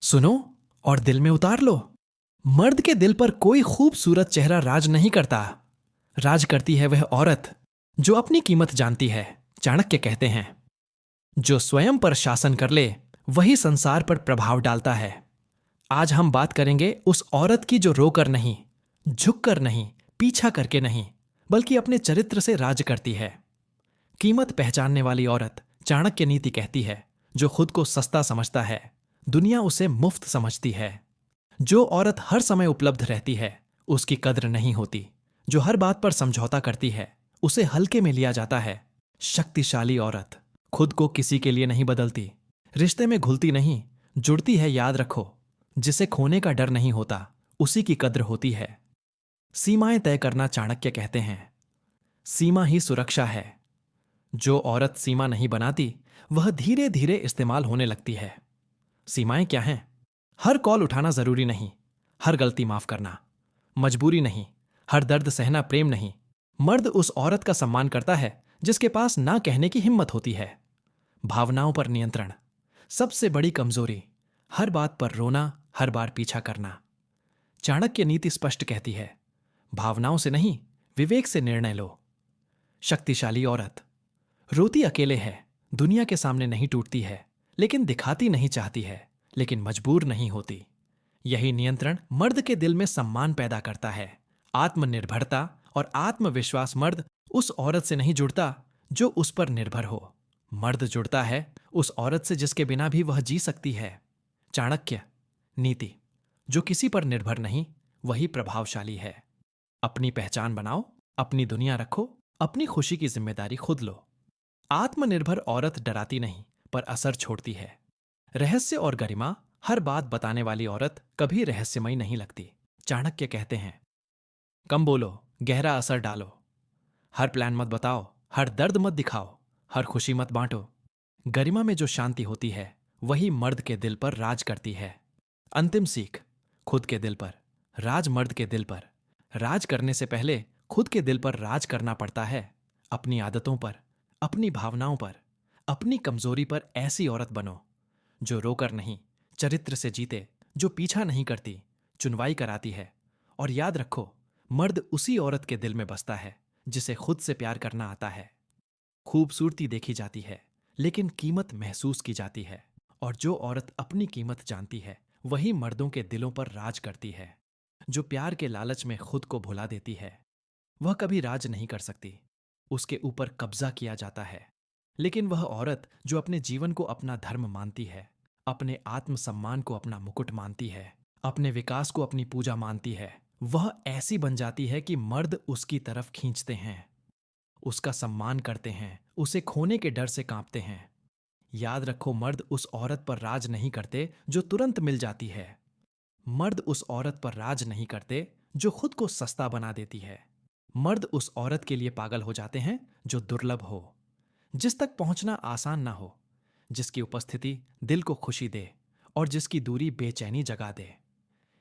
सुनो और दिल में उतार लो। मर्द के दिल पर कोई खूबसूरत चेहरा राज नहीं करता। राज करती है वह औरत जो अपनी कीमत जानती है। चाणक्य कहते हैं, जो स्वयं पर शासन कर ले वही संसार पर प्रभाव डालता है। आज हम बात करेंगे उस औरत की जो रोकर नहीं, झुककर नहीं, पीछा करके नहीं, बल्कि अपने चरित्र से राज करती है। कीमत पहचानने वाली औरत, चाणक्य नीति कहती है, जो खुद को सस्ता समझता है दुनिया उसे मुफ्त समझती है। जो औरत हर समय उपलब्ध रहती है उसकी कद्र नहीं होती। जो हर बात पर समझौता करती है उसे हल्के में लिया जाता है। शक्तिशाली औरत खुद को किसी के लिए नहीं बदलती, रिश्ते में घुलती नहीं, जुड़ती है। याद रखो, जिसे खोने का डर नहीं होता उसी की कद्र होती है। सीमाएं तय करना, चाणक्य कहते हैं, सीमा ही सुरक्षा है। जो औरत सीमा नहीं बनाती वह धीरे धीरे इस्तेमाल होने लगती है। सीमाएं क्या हैं? हर कॉल उठाना जरूरी नहीं, हर गलती माफ करना मजबूरी नहीं, हर दर्द सहना प्रेम नहीं। मर्द उस औरत का सम्मान करता है जिसके पास ना कहने की हिम्मत होती है। भावनाओं पर नियंत्रण सबसे बड़ी कमजोरी, हर बात पर रोना, हर बार पीछा करना। चाणक्य नीति स्पष्ट कहती है, भावनाओं से नहीं, विवेक से निर्णय लो। शक्तिशाली औरत रोती अकेले है, दुनिया के सामने नहीं टूटती है, लेकिन दिखाती नहीं चाहती है, लेकिन मजबूर नहीं होती। यही नियंत्रण मर्द के दिल में सम्मान पैदा करता है, आत्मनिर्भरता और आत्मविश्वास। मर्द उस औरत से नहीं जुड़ता जो उस पर निर्भर हो। मर्द जुड़ता है उस औरत से जिसके बिना भी वह जी सकती है। चाणक्य नीति, जो किसी पर निर्भर नहीं वही प्रभावशाली है। अपनी पहचान बनाओ, अपनी दुनिया रखो, अपनी खुशी की जिम्मेदारी खुद लो। आत्मनिर्भर औरत डराती नहीं पर असर छोड़ती है। रहस्य और गरिमा, हर बात बताने वाली औरत कभी रहस्यमयी नहीं लगती। चाणक्य कहते हैं, कम बोलो, गहरा असर डालो। हर प्लान मत बताओ, हर दर्द मत दिखाओ, हर खुशी मत बांटो। गरिमा में जो शांति होती है वही मर्द के दिल पर राज करती है। अंतिम सीख, खुद के दिल पर राज। मर्द के दिल पर राज करने से पहले खुद के दिल पर राज करना पड़ता है। अपनी आदतों पर, अपनी भावनाओं पर, अपनी कमजोरी पर ऐसी औरत बनो जो रोकर नहीं, चरित्र से जीते, जो पीछा नहीं करती, चुनवाई कराती है। और याद रखो, मर्द उसी औरत के दिल में बसता है जिसे खुद से प्यार करना आता है। खूबसूरती देखी जाती है लेकिन कीमत महसूस की जाती है। और जो औरत अपनी कीमत जानती है वही मर्दों के दिलों पर राज करती है। जो प्यार के लालच में खुद को भुला देती है वह कभी राज नहीं कर सकती, उसके ऊपर कब्जा किया जाता है। लेकिन वह औरत जो अपने जीवन को अपना धर्म मानती है, अपने आत्मसम्मान को अपना मुकुट मानती है, अपने विकास को अपनी पूजा मानती है, वह ऐसी बन जाती है कि मर्द उसकी तरफ खींचते हैं, उसका सम्मान करते हैं, उसे खोने के डर से कांपते हैं। याद रखो, मर्द उस औरत पर राज नहीं करते जो तुरंत मिल जाती है। मर्द उस औरत पर राज नहीं करते जो खुद को सस्ता बना देती है। मर्द उस औरत के लिए पागल हो जाते हैं जो दुर्लभ हो, जिस तक पहुंचना आसान ना हो, जिसकी उपस्थिति दिल को खुशी दे और जिसकी दूरी बेचैनी जगा दे।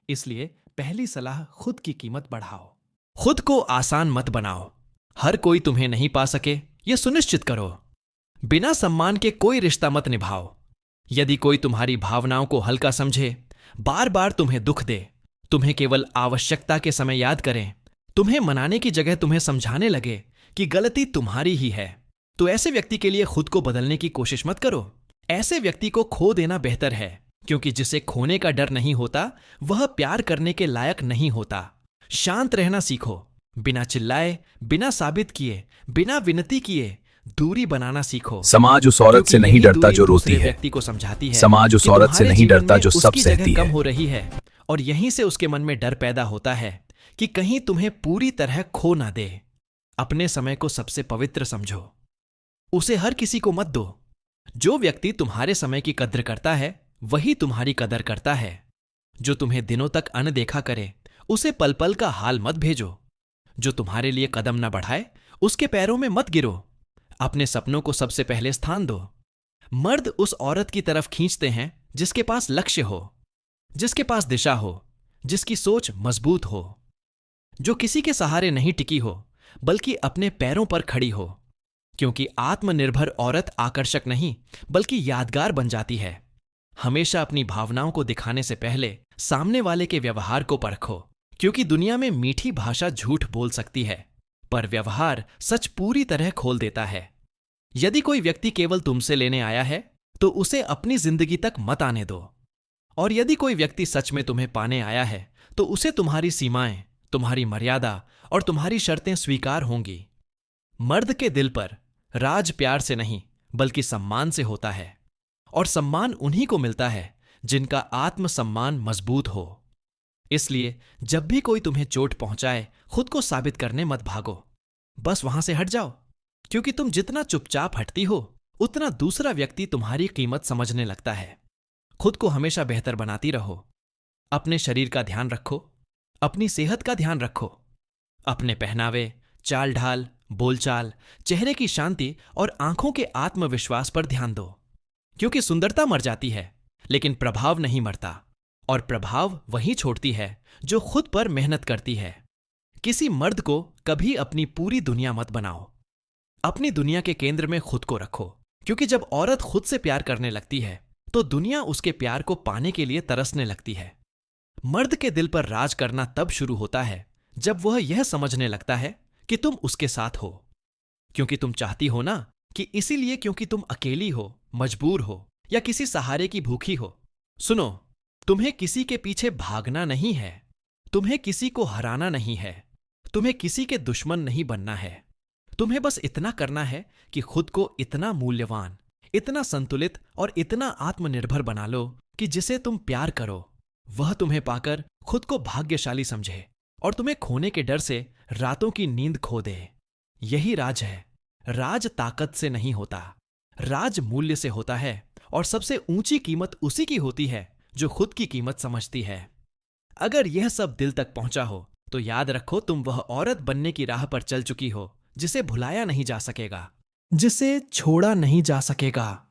इसलिए पहली सलाह, खुद की कीमत बढ़ाओ। खुद को आसान मत बनाओ। हर कोई तुम्हें नहीं पा सके यह सुनिश्चित करो। बिना सम्मान के कोई रिश्ता मत निभाओ। यदि कोई तुम्हारी भावनाओं को हल्का समझे, बार बार तुम्हें दुख दे, तुम्हें केवल आवश्यकता के समय याद करें, तुम्हें मनाने की जगह तुम्हें समझाने लगे कि गलती तुम्हारी ही है, तो ऐसे व्यक्ति के लिए खुद को बदलने की कोशिश मत करो। ऐसे व्यक्ति को खो देना बेहतर है, क्योंकि जिसे खोने का डर नहीं होता वह प्यार करने के लायक नहीं होता। शांत रहना सीखो, बिना चिल्लाए, बिना साबित किए, बिना विनती किए दूरी बनाना सीखो। समाज उस औरत से नहीं डरता जो रोती है। व्यक्ति को समझाती है, समाज उस औरत से नहीं डरता जो सब सहती कम है। हो रही है, और यहीं से उसके मन में डर पैदा होता है कि कहीं तुम्हें पूरी तरह खो ना दे। अपने समय को सबसे पवित्र समझो, उसे हर किसी को मत दो। जो व्यक्ति तुम्हारे समय की कद्र करता है वही तुम्हारी कदर करता है। जो तुम्हें दिनों तक अनदेखा करे उसे पल पल का हाल मत भेजो। जो तुम्हारे लिए कदम न बढ़ाए उसके पैरों में मत गिरो। अपने सपनों को सबसे पहले स्थान दो। मर्द उस औरत की तरफ खींचते हैं जिसके पास लक्ष्य हो, जिसके पास दिशा हो, जिसकी सोच मजबूत हो, जो किसी के सहारे नहीं टिकी हो बल्कि अपने पैरों पर खड़ी हो। क्योंकि आत्मनिर्भर औरत आकर्षक नहीं बल्कि यादगार बन जाती है। हमेशा अपनी भावनाओं को दिखाने से पहले सामने वाले के व्यवहार को परखो, क्योंकि दुनिया में मीठी भाषा झूठ बोल सकती है, पर व्यवहार सच पूरी तरह खोल देता है। यदि कोई व्यक्ति केवल तुमसे लेने आया है तो उसे अपनी जिंदगी तक मत आने दो, और यदि कोई व्यक्ति सच में तुम्हें पाने आया है तो उसे तुम्हारी सीमाएं, तुम्हारी मर्यादा और तुम्हारी शर्तें स्वीकार होंगी। मर्द के दिल पर राज प्यार से नहीं बल्कि सम्मान से होता है, और सम्मान उन्हीं को मिलता है जिनका आत्मसम्मान मजबूत हो। इसलिए जब भी कोई तुम्हें चोट पहुंचाए, खुद को साबित करने मत भागो, बस वहां से हट जाओ, क्योंकि तुम जितना चुपचाप हटती हो उतना दूसरा व्यक्ति तुम्हारी कीमत समझने लगता है। खुद को हमेशा बेहतर बनाती रहो। अपने शरीर का ध्यान रखो, अपनी सेहत का ध्यान रखो, अपने पहनावे, चाल ढाल, बोलचाल, चेहरे की शांति और आंखों के आत्मविश्वास पर ध्यान दो, क्योंकि सुंदरता मर जाती है लेकिन प्रभाव नहीं मरता, और प्रभाव वही छोड़ती है जो खुद पर मेहनत करती है। किसी मर्द को कभी अपनी पूरी दुनिया मत बनाओ। अपनी दुनिया के केंद्र में खुद को रखो, क्योंकि जब औरत खुद से प्यार करने लगती है तो दुनिया उसके प्यार को पाने के लिए तरसने लगती है। मर्द के दिल पर राज करना तब शुरू होता है जब वह यह समझने लगता है कि तुम उसके साथ हो, क्योंकि तुम चाहती हो ना, कि इसीलिए क्योंकि तुम अकेली हो, मजबूर हो या किसी सहारे की भूखी हो। सुनो, तुम्हें किसी के पीछे भागना नहीं है, तुम्हें किसी को हराना नहीं है, तुम्हें किसी के दुश्मन नहीं बनना है। तुम्हें बस इतना करना है कि खुद को इतना मूल्यवान, इतना संतुलित और इतना आत्मनिर्भर बना लो कि जिसे तुम प्यार करो वह तुम्हें पाकर खुद को भाग्यशाली समझे और तुम्हें खोने के डर से रातों की नींद खो दे। यही राज है। राज ताकत से नहीं होता, राज मूल्य से होता है, और सबसे ऊंची कीमत उसी की होती है जो खुद की कीमत समझती है। अगर यह सब दिल तक पहुंचा हो तो याद रखो, तुम वह औरत बनने की राह पर चल चुकी हो जिसे भुलाया नहीं जा सकेगा, जिसे छोड़ा नहीं जा सकेगा,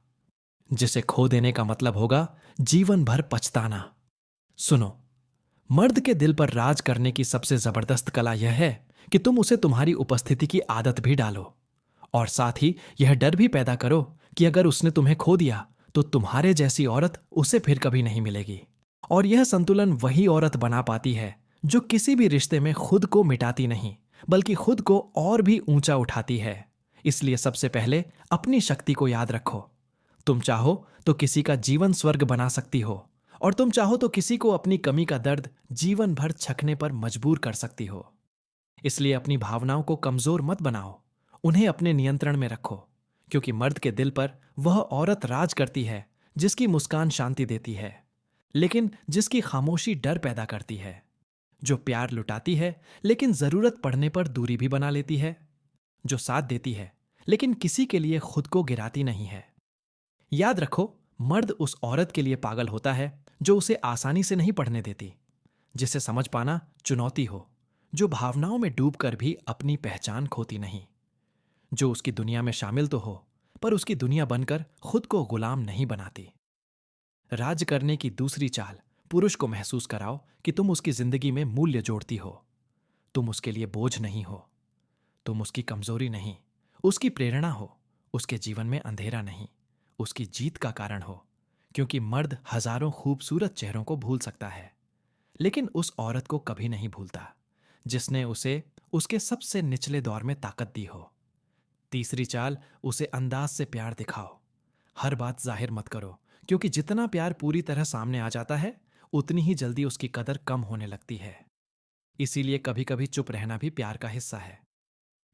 जिसे खो देने का मतलब होगा जीवन भर पछताना। सुनो, मर्द के दिल पर राज करने की सबसे जबरदस्त कला यह है कि तुम उसे तुम्हारी उपस्थिति की आदत भी डालो, और साथ ही यह डर भी पैदा करो कि अगर उसने तुम्हें खो दिया तो तुम्हारे जैसी औरत उसे फिर कभी नहीं मिलेगी। और यह संतुलन वही औरत बना पाती है जो किसी भी रिश्ते में खुद को मिटाती नहीं बल्कि खुद को और भी ऊंचा उठाती है। इसलिए सबसे पहले अपनी शक्ति को याद रखो। तुम चाहो तो किसी का जीवन स्वर्ग बना सकती हो, और तुम चाहो तो किसी को अपनी कमी का दर्द जीवन भर छकने पर मजबूर कर सकती हो। इसलिए अपनी भावनाओं को कमजोर मत बनाओ, उन्हें अपने नियंत्रण में रखो, क्योंकि मर्द के दिल पर वह औरत राज करती है जिसकी मुस्कान शांति देती है, लेकिन जिसकी खामोशी डर पैदा करती है, जो प्यार लुटाती है लेकिन जरूरत पड़ने पर दूरी भी बना लेती है, जो साथ देती है लेकिन किसी के लिए खुद को गिराती नहीं है। याद रखो, मर्द उस औरत के लिए पागल होता है जो उसे आसानी से नहीं पढ़ने देती, जिसे समझ पाना चुनौती हो, जो भावनाओं में डूबकर भी अपनी पहचान खोती नहीं, जो उसकी दुनिया में शामिल तो हो पर उसकी दुनिया बनकर खुद को गुलाम नहीं बनाती। राज करने की दूसरी चाल, पुरुष को महसूस कराओ कि तुम उसकी जिंदगी में मूल्य जोड़ती हो। तुम उसके लिए बोझ नहीं हो, तुम उसकी कमजोरी नहीं, उसकी प्रेरणा हो, उसके जीवन में अंधेरा नहीं, उसकी जीत का कारण हो। क्योंकि मर्द हजारों खूबसूरत चेहरों को भूल सकता है, लेकिन उस औरत को कभी नहीं भूलता जिसने उसे उसके सबसे निचले दौर में ताकत दी हो। तीसरी चाल, उसे अंदाज से प्यार दिखाओ। हर बात जाहिर मत करो, क्योंकि जितना प्यार पूरी तरह सामने आ जाता है उतनी ही जल्दी उसकी कदर कम होने लगती है। इसीलिए कभी कभी चुप रहना भी प्यार का हिस्सा है,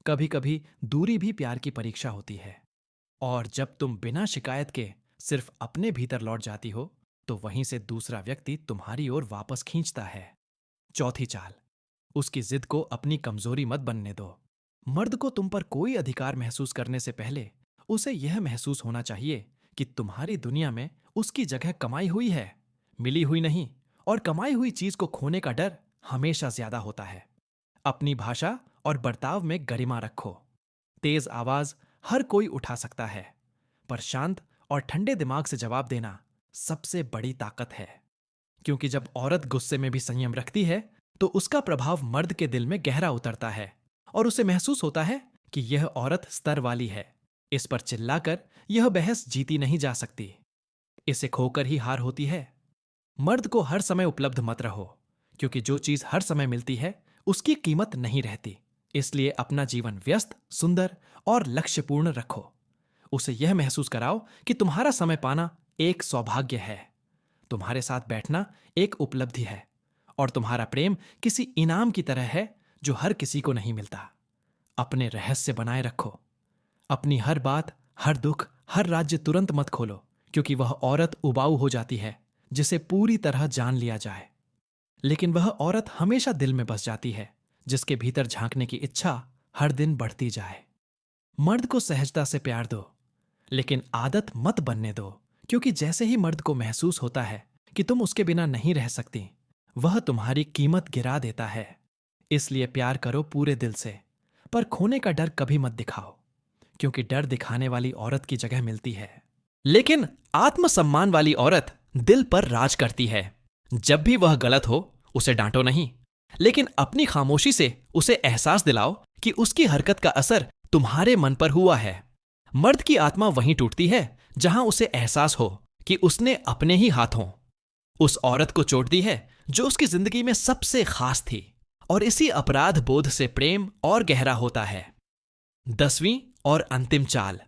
कभी कभी दूरी भी प्यार की परीक्षा होती है। और जब तुम बिना शिकायत के सिर्फ अपने भीतर लौट जाती हो तो वहीं से दूसरा व्यक्ति तुम्हारी ओर वापस खींचता है। चौथी चाल, उसकी जिद को अपनी कमजोरी मत बनने दो। मर्द को तुम पर कोई अधिकार महसूस करने से पहले उसे यह महसूस होना चाहिए कि तुम्हारी दुनिया में उसकी जगह कमाई हुई है, मिली हुई नहीं, और कमाई हुई चीज को खोने का डर हमेशा ज्यादा होता है। अपनी भाषा और बर्ताव में गरिमा रखो। तेज आवाज हर कोई उठा सकता है, पर शांत और ठंडे दिमाग से जवाब देना सबसे बड़ी ताकत है। क्योंकि जब औरत गुस्से में भी संयम रखती है तो उसका प्रभाव मर्द के दिल में गहरा उतरता है और उसे महसूस होता है कि यह औरत स्तर वाली है, इस पर चिल्लाकर यह बहस जीती नहीं जा सकती। इसे खोकर ही हार होती है। मर्द को हर समय उपलब्ध मत रहो, क्योंकि जो चीज हर समय मिलती है उसकी कीमत नहीं रहती। इसलिए अपना जीवन व्यस्त, सुंदर और लक्ष्यपूर्ण रखो। उसे यह महसूस कराओ कि तुम्हारा समय पाना एक सौभाग्य है, तुम्हारे साथ बैठना एक उपलब्धि है, और तुम्हारा प्रेम किसी इनाम की तरह है जो हर किसी को नहीं मिलता। अपने रहस्य बनाए रखो। अपनी हर बात, हर दुख, हर राज्य तुरंत मत खोलो, क्योंकि वह औरत उबाऊ हो जाती है जिसे पूरी तरह जान लिया जाए। लेकिन वह औरत हमेशा दिल में बस जाती है, जिसके भीतर झांकने की इच्छा हर दिन बढ़ती जाए। मर्द को सहजता से प्यार दो, लेकिन आदत मत बनने दो, क्योंकि जैसे ही मर्द को महसूस होता है कि तुम उसके बिना नहीं रह सकती, वह तुम्हारी कीमत गिरा देता है। इसलिए प्यार करो पूरे दिल से, पर खोने का डर कभी मत दिखाओ, क्योंकि डर दिखाने वाली औरत की जगह मिलती है। लेकिन आत्मसम्मान वाली औरत दिल पर राज करती है। जब भी वह गलत हो, उसे डांटो नहीं, लेकिन अपनी खामोशी से उसे एहसास दिलाओ कि उसकी हरकत का असर तुम्हारे मन पर हुआ है। मर्द की आत्मा वहीं टूटती है जहां उसे एहसास हो कि उसने अपने ही हाथों उस औरत को चोट दी है जो उसकी जिंदगी में सबसे खास थी, और इसी अपराध बोध से प्रेम और गहरा होता है। 10वीं और अंतिम चाल।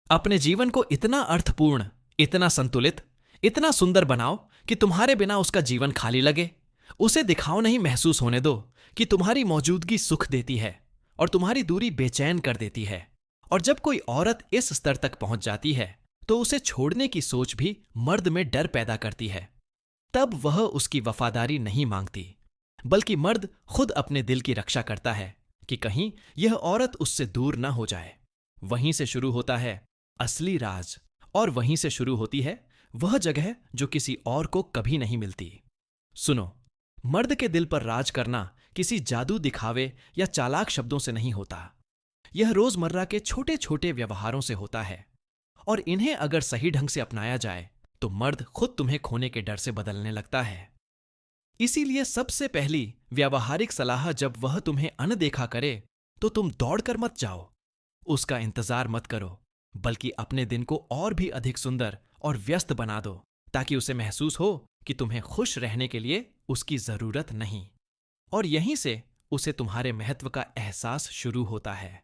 अपने जीवन को इतना अर्थपूर्ण, इतना संतुलित, इतना सुंदर बनाओ कि तुम्हारे बिना उसका जीवन खाली लगे। उसे दिखाओ नहीं, महसूस होने दो कि तुम्हारी मौजूदगी सुख देती है और तुम्हारी दूरी बेचैन कर देती है। और जब कोई औरत इस स्तर तक पहुंच जाती है तो उसे छोड़ने की सोच भी मर्द में डर पैदा करती है। तब वह उसकी वफादारी नहीं मांगती, बल्कि मर्द खुद अपने दिल की रक्षा करता है कि कहीं यह औरत उससे दूर न हो जाए। वहीं से शुरू होता है असली राज, और वहीं से शुरू होती है वह जगह जो किसी और को कभी नहीं मिलती। सुनो, मर्द के दिल पर राज करना किसी जादू दिखावे या चालाक शब्दों से नहीं होता। यह रोजमर्रा के छोटे छोटे व्यवहारों से होता है, और इन्हें अगर सही ढंग से अपनाया जाए तो मर्द खुद तुम्हें खोने के डर से बदलने लगता है। इसीलिए सबसे पहली व्यावहारिक सलाह, जब वह तुम्हें अनदेखा करे तो तुम दौड़कर मत जाओ, उसका इंतजार मत करो, बल्कि अपने दिन को और भी अधिक सुंदर और व्यस्त बना दो, ताकि उसे महसूस हो कि तुम्हें खुश रहने के लिए उसकी जरूरत नहीं। और यहीं से उसे तुम्हारे महत्व का एहसास शुरू होता है।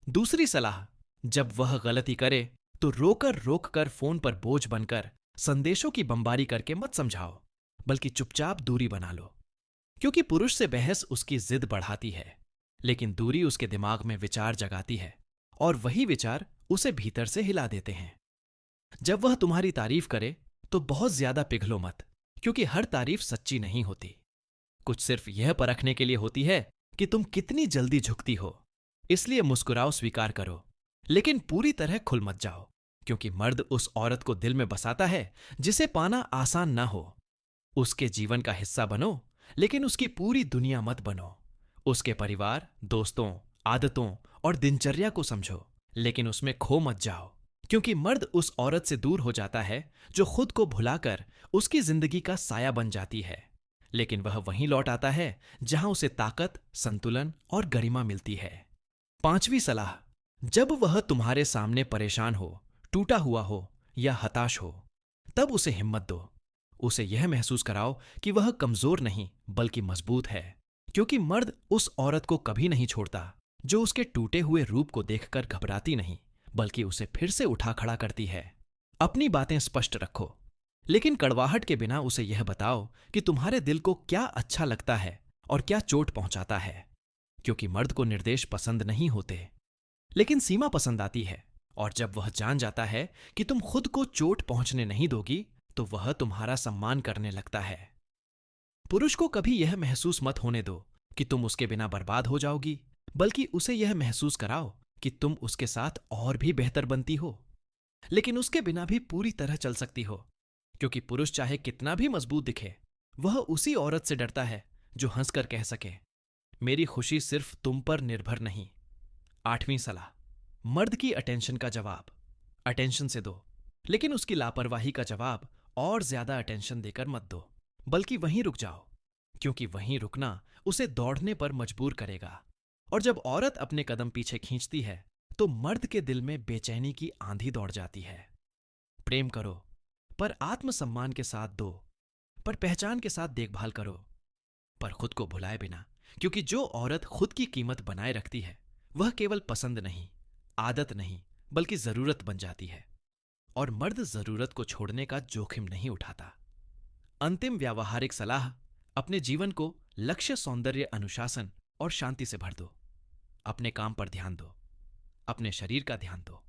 दूसरी सलाह, जब वह गलती करे तो रोक कर फोन पर बोझ बनकर संदेशों की बमबारी करके मत समझाओ, बल्कि चुपचाप दूरी बना लो। क्योंकि पुरुष से बहस उसकी जिद बढ़ाती है, लेकिन दूरी उसके दिमाग में विचार जगाती है, और वही विचार उसे भीतर से हिला देते हैं। जब वह तुम्हारी तारीफ करे तो बहुत ज्यादा पिघलो मत, क्योंकि हर तारीफ सच्ची नहीं होती। कुछ सिर्फ यह परखने के लिए होती है कि तुम कितनी जल्दी झुकती हो। इसलिए मुस्कुराओ, स्वीकार करो, लेकिन पूरी तरह खुल मत जाओ, क्योंकि मर्द उस औरत को दिल में बसाता है जिसे पाना आसान ना हो। उसके जीवन का हिस्सा बनो, लेकिन उसकी पूरी दुनिया मत बनो। उसके परिवार, दोस्तों, आदतों और दिनचर्या को समझो, लेकिन उसमें खो मत जाओ, क्योंकि मर्द उस औरत से दूर हो जाता है जो खुद को भुलाकर उसकी जिंदगी का साया बन जाती है। लेकिन वह वहीं लौट आता है जहां उसे ताकत, संतुलन और गरिमा मिलती है। 5वीं सलाह, जब वह तुम्हारे सामने परेशान हो, टूटा हुआ हो या हताश हो, तब उसे हिम्मत दो। उसे यह महसूस कराओ कि वह कमजोर नहीं बल्कि मजबूत है, क्योंकि मर्द उस औरत को कभी नहीं छोड़ता जो उसके टूटे हुए रूप को देखकर घबराती नहीं, बल्कि उसे फिर से उठा खड़ा करती है। अपनी बातें स्पष्ट रखो, लेकिन कड़वाहट के बिना उसे यह बताओ कि तुम्हारे दिल को क्या अच्छा लगता है और क्या चोट पहुंचाता है, क्योंकि मर्द को निर्देश पसंद नहीं होते, लेकिन सीमा पसंद आती है। और जब वह जान जाता है कि तुम खुद को चोट पहुंचने नहीं दोगी, तो वह तुम्हारा सम्मान करने लगता है। पुरुष को कभी यह महसूस मत होने दो कि तुम उसके बिना बर्बाद हो जाओगी, बल्कि उसे यह महसूस कराओ कि तुम उसके साथ और भी बेहतर बनती हो, लेकिन उसके बिना भी पूरी तरह चल सकती हो। क्योंकि पुरुष चाहे कितना भी मजबूत दिखे, वह उसी औरत से डरता है जो हंसकर कह सके, मेरी खुशी सिर्फ तुम पर निर्भर नहीं। 8वीं सलाह, मर्द की अटेंशन का जवाब अटेंशन से दो, लेकिन उसकी लापरवाही का जवाब और ज्यादा अटेंशन देकर मत दो, बल्कि वहीं रुक जाओ, क्योंकि वहीं रुकना उसे दौड़ने पर मजबूर करेगा। और जब औरत अपने कदम पीछे खींचती है तो मर्द के दिल में बेचैनी की आंधी दौड़ जाती है। प्रेम करो, पर आत्मसम्मान के साथ दो, पर पहचान के साथ देखभाल करो, पर खुद को भुलाए बिना। क्योंकि जो औरत खुद की कीमत बनाए रखती है वह केवल पसंद नहीं, आदत नहीं, बल्कि जरूरत बन जाती है। और मर्द जरूरत को छोड़ने का जोखिम नहीं उठाता। अंतिम व्यावहारिक सलाह, अपने जीवन को लक्ष्य, सौंदर्य, अनुशासन और शांति से भर दो। अपने काम पर ध्यान दो, अपने शरीर का ध्यान दो।